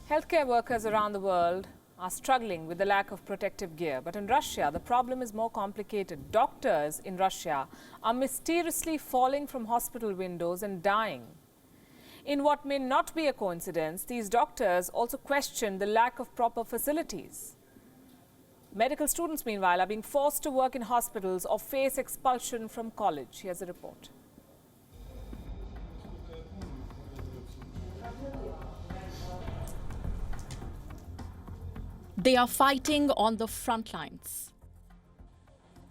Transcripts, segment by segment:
Healthcare workers around the world are struggling with the lack of protective gear. But in Russia, the problem is more complicated. Doctors in Russia are mysteriously falling from hospital windows and dying. In what may not be a coincidence, these doctors also question the lack of proper facilities. Medical students, meanwhile, are being forced to work in hospitals or face expulsion from college. Here's a report. They are fighting on the front lines,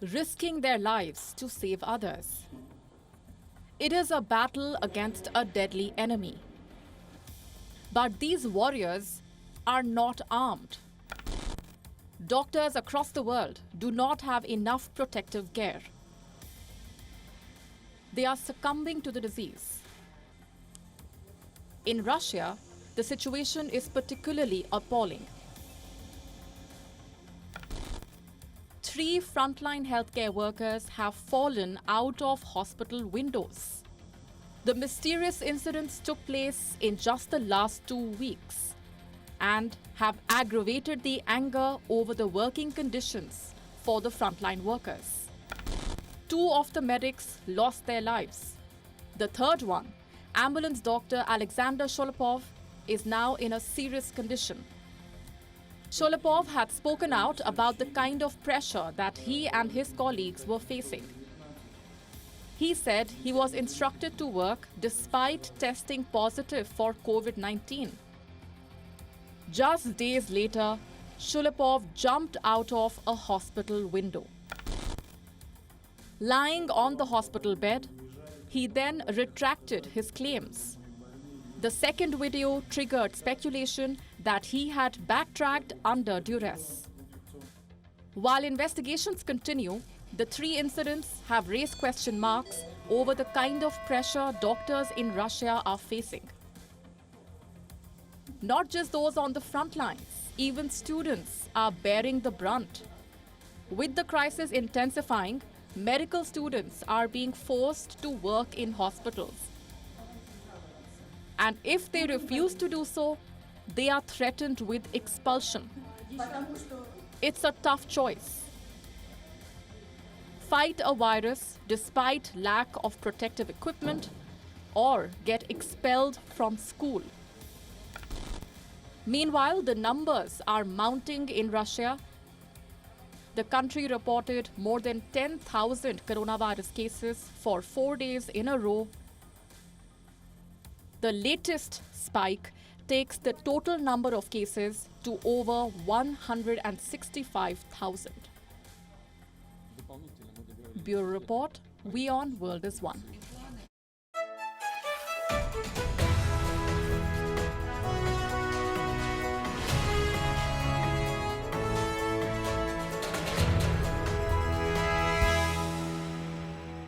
risking their lives to save others. It is a battle against a deadly enemy. But these warriors are not armed. Doctors across the world do not have enough protective gear. They are succumbing to the disease. In Russia, the situation is particularly appalling. 3 frontline healthcare workers have fallen out of hospital windows. The mysterious incidents took place in just the last 2 weeks and have aggravated the anger over the working conditions for the frontline workers. 2 of the medics lost their lives. The third one, ambulance doctor Alexander Sholopov, is now in a serious condition. Sholopov had spoken out about the kind of pressure that he and his colleagues were facing. He said he was instructed to work despite testing positive for COVID-19. Just days later, Sholopov jumped out of a hospital window. Lying on the hospital bed, he then retracted his claims. The second video triggered speculation that he had backtracked under duress. While investigations continue, the 3 incidents have raised question marks over the kind of pressure doctors in Russia are facing. Not just those on the front lines, even students are bearing the brunt. With the crisis intensifying, medical students are being forced to work in hospitals. And if they refuse to do so, they are threatened with expulsion. It's a tough choice. Fight a virus despite lack of protective equipment, or get expelled from school. Meanwhile, the numbers are mounting in Russia. The country reported more than 10,000 coronavirus cases for 4 days in a row. The latest spike takes the total number of cases to over 165,000. Bureau Report, WION World is One.